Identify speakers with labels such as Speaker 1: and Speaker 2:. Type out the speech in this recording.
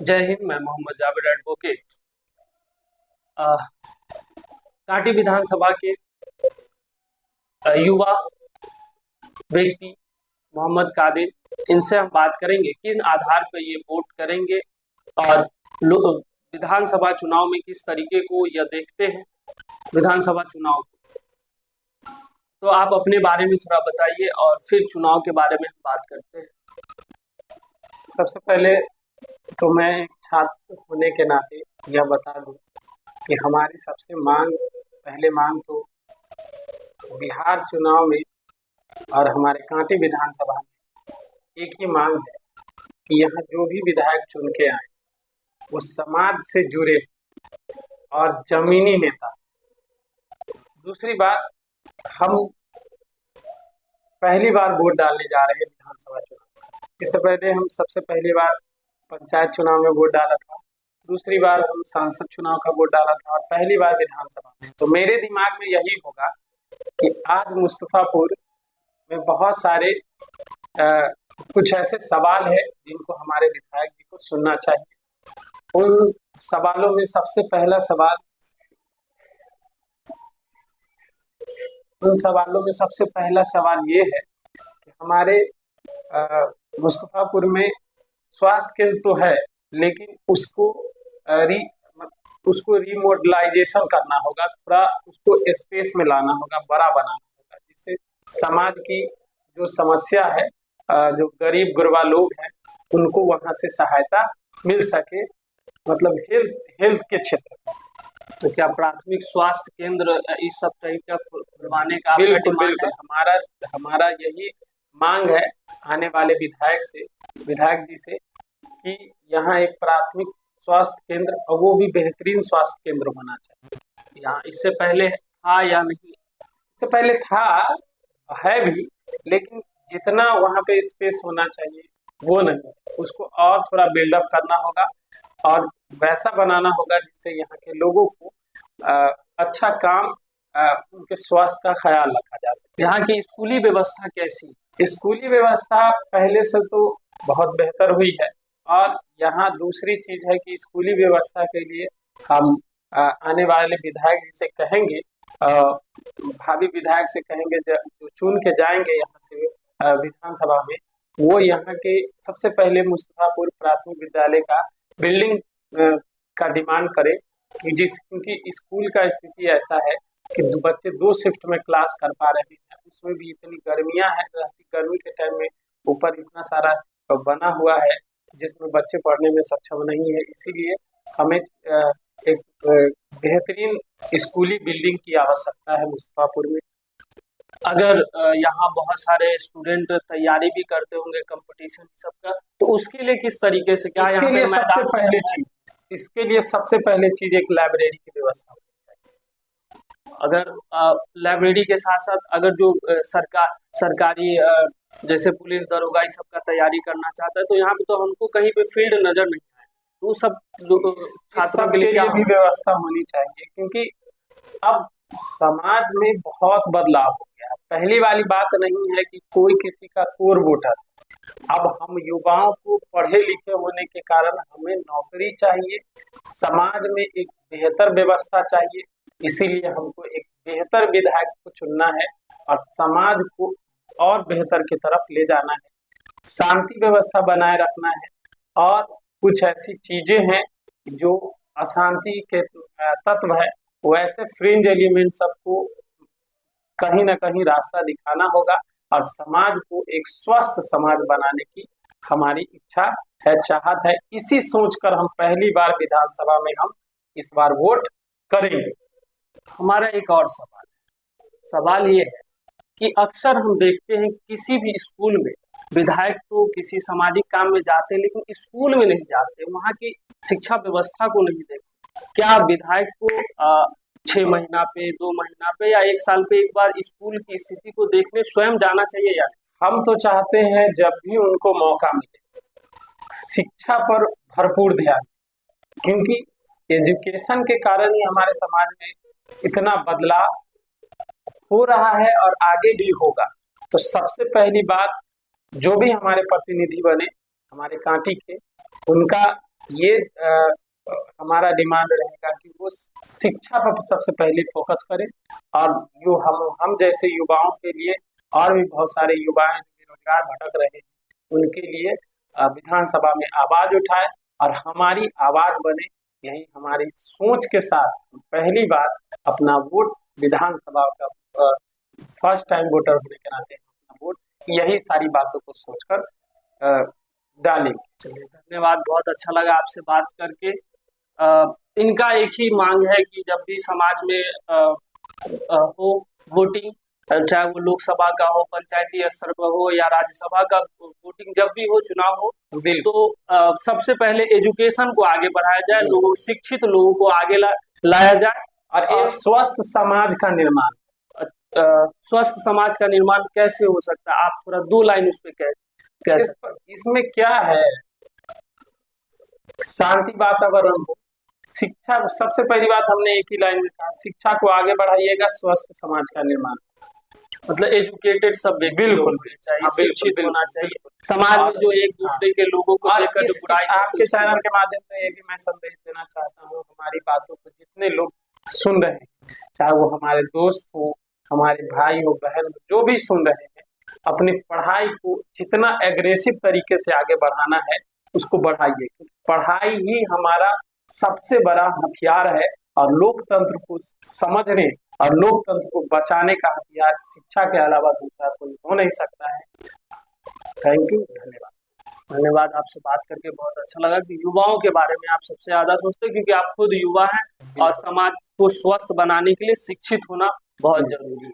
Speaker 1: जय हिंद। मैं मोहम्मद जावेद एडवोकेट कांटी विधानसभा के युवा व्यक्ति मोहम्मद कादिर, इनसे हम बात करेंगे किन आधार पर ये वोट करेंगे और विधानसभा चुनाव में किस तरीके को यह देखते हैं विधानसभा चुनाव को। तो आप अपने बारे में थोड़ा बताइए और फिर चुनाव के बारे में हम बात करते हैं।
Speaker 2: सबसे पहले तो मैं एक छात्र होने के नाते यह बता दूं कि हमारी सबसे पहले मांग तो बिहार चुनाव में और हमारे कांटी विधानसभा में एक ही मांग है कि यहाँ जो भी विधायक चुन के आए वो समाज से जुड़े और जमीनी नेता। दूसरी बात, हम पहली बार वोट डालने जा रहे हैं विधानसभा चुनाव। इससे पहले हम सबसे पहली बार पंचायत चुनाव में वोट डाला था, दूसरी बार हम सांसद चुनाव का वोट डाला था और पहली बार विधानसभा में। तो मेरे दिमाग में यही होगा कि आज मुस्तफापुर में बहुत सारे कुछ ऐसे सवाल है जिनको हमारे विधायक जी को सुनना चाहिए। उन सवालों में सबसे पहला सवाल ये है कि हमारे मुस्तफापुर में स्वास्थ्य केंद्र तो है, लेकिन उसको रीमॉडलाइजेशन करना होगा, थोड़ा उसको स्पेस में लाना होगा, बड़ा बनाना होगा, जिससे समाज की जो समस्या है, जो गरीब गुरबा लोग हैं उनको वहां से सहायता मिल सके, मतलब हेल्थ के क्षेत्र में।
Speaker 1: तो क्या प्राथमिक स्वास्थ्य केंद्र इस सब टाइप का खुलवाने का
Speaker 2: बिल्कुल हमारा यही मांग है आने वाले विधायक जी से कि यहाँ एक प्राथमिक स्वास्थ्य केंद्र और वो भी बेहतरीन स्वास्थ्य केंद्र होना चाहिए।
Speaker 1: यहाँ इससे पहले था या नहीं?
Speaker 2: इससे पहले था, है भी, लेकिन जितना वहाँ पे स्पेस होना चाहिए वो नहीं, उसको और थोड़ा बिल्डअप करना होगा और वैसा बनाना होगा जिससे यहाँ के लोगों को अच्छा काम, उनके स्वास्थ्य का ख्याल रखा जा सके।
Speaker 1: यहाँ की स्कूली व्यवस्था कैसी?
Speaker 2: स्कूली व्यवस्था पहले से तो बहुत बेहतर हुई है और यहाँ दूसरी चीज है कि स्कूली व्यवस्था के लिए हम आने वाले विधायक जी से कहेंगे, भावी विधायक से कहेंगे, जो चुन के जाएंगे यहाँ से विधानसभा में, वो यहाँ के सबसे पहले मुस्तफापुर प्राथमिक विद्यालय का बिल्डिंग का डिमांड करे क्योंकि स्कूल का स्थिति ऐसा है कि बच्चे 2 शिफ्ट में क्लास कर पा रहे हैं, उसमें भी इतनी गर्मियां हैं, गर्मी के टाइम में ऊपर इतना सारा बना हुआ है जिसमें बच्चे पढ़ने में सक्षम नहीं है। इसीलिए हमें एक बेहतरीन स्कूली बिल्डिंग की आवश्यकता है मुस्तफापुर में।
Speaker 1: अगर यहाँ बहुत सारे स्टूडेंट तैयारी भी करते होंगे कंपटीशन सबका, तो उसके लिए किस तरीके से, क्या यहाँ पे
Speaker 2: इसके लिए सबसे पहले चीज एक लाइब्रेरी की व्यवस्था होनी चाहिए।
Speaker 1: अगर लाइब्रेरी के साथ साथ अगर जो सरकारी जैसे पुलिस दरोगा इस सब का तैयारी करना चाहता है, तो यहाँ पे तो हमको कहीं पे फील्ड नजर नहीं आए, तो सब
Speaker 2: छात्रों के लिए भी व्यवस्था होनी चाहिए, क्योंकि अब समाज में बहुत बदलाव हो गया है। पहली वाली बात नहीं है कि कोई किसी का कोर वोटर, अब हम युवाओं को पढ़े लिखे होने के कारण हमें नौकरी चाहिए, समाज में एक बेहतर व्यवस्था चाहिए, इसीलिए हमको एक बेहतर विधायक को चुनना है और समाज को और बेहतर की तरफ ले जाना है, शांति व्यवस्था बनाए रखना है। और कुछ ऐसी चीजें हैं जो अशांति के तत्व है, वैसे फ्रिंज एलिमेंट सबको कहीं ना कहीं रास्ता दिखाना होगा और समाज को एक स्वस्थ समाज बनाने की हमारी इच्छा है, चाहत है। इसी सोचकर हम पहली बार विधानसभा में हम इस बार वोट करेंगे।
Speaker 1: हमारा एक और सवाल ये है कि अक्सर हम देखते हैं किसी भी स्कूल में विधायक तो किसी सामाजिक काम में जाते हैं, लेकिन स्कूल में नहीं जाते, वहाँ की शिक्षा व्यवस्था को नहीं देखते। क्या विधायक को 6 महीना पे, 2 महीना पे या 1 साल पे एक बार स्कूल की स्थिति को देखने स्वयं जाना चाहिए? या
Speaker 2: हम तो चाहते हैं जब भी उनको मौका मिले शिक्षा पर भरपूर ध्यान, क्योंकि एजुकेशन के कारण ही हमारे समाज में इतना बदलाव हो रहा है और आगे भी होगा। तो सबसे पहली बात, जो भी हमारे प्रतिनिधि बने हमारे कांटी के, उनका ये हमारा डिमांड रहेगा कि वो शिक्षा पर सबसे पहले फोकस करें, और जो हम जैसे युवाओं के लिए और भी बहुत सारे युवा हैं जो बेरोजगार भटक रहे हैं, उनके लिए विधानसभा में आवाज उठाए और हमारी आवाज बने। यही हमारी सोच के साथ पहली बार अपना वोट विधानसभा का फर्स्ट टाइम वोटर होने के नाते अपना वोट यही सारी बातों को सोचकर डालेंगे।
Speaker 1: चलिए, धन्यवाद, बहुत अच्छा लगा आपसे बात करके। इनका एक ही मांग है कि जब भी समाज में हो वोटिंग, चाहे वो लोकसभा का हो, पंचायती स्तर पर हो या राज्यसभा का वोटिंग, जब भी हो चुनाव हो, तो सबसे पहले एजुकेशन को आगे बढ़ाया जाए, लोगों शिक्षित लोगों को आगे लाया जाए
Speaker 2: और एक स्वस्थ समाज का निर्माण।
Speaker 1: स्वस्थ समाज का निर्माण कैसे हो सकता है, आप थोड़ा 2 लाइन उस पर कैसे?
Speaker 2: इसमें क्या है, शांति वातावरण हो, शिक्षा, सबसे पहली बात हमने एक ही लाइन में कहा, शिक्षा को आगे बढ़ाइएगा, स्वस्थ समाज का निर्माण।
Speaker 1: मतलब एजुकेटेड सब
Speaker 2: बिल्कुल
Speaker 1: चाहिए, शिक्षित होना चाहिए, समाज में जो एक दूसरे के लोगों को देखकर जो बुराई।
Speaker 2: आपके चैनल के माध्यम से ये भी मैं संदेश देना चाहता हूँ, हमारी बातों को जितने लोग सुन रहे हैं, चाहे वो हमारे दोस्त हो, हमारे भाई हो, बहन हो, जो भी सुन रहे हैं, अपनी पढ़ाई को जितना एग्रेसिव तरीके से आगे बढ़ाना है उसको बढ़ाइए। पढ़ाई ही हमारा सबसे बड़ा हथियार है, और लोकतंत्र को समझने और लोकतंत्र को बचाने का हथियार शिक्षा के अलावा दूसरा कोई हो नहीं सकता है। थैंक यू,
Speaker 1: धन्यवाद। आपसे बात करके बहुत अच्छा लगा कि युवाओं के बारे में आप सबसे ज्यादा सोचते हैं, क्योंकि आप खुद युवा हैं और समाज को स्वस्थ बनाने के लिए शिक्षित होना बहुत जरूरी है।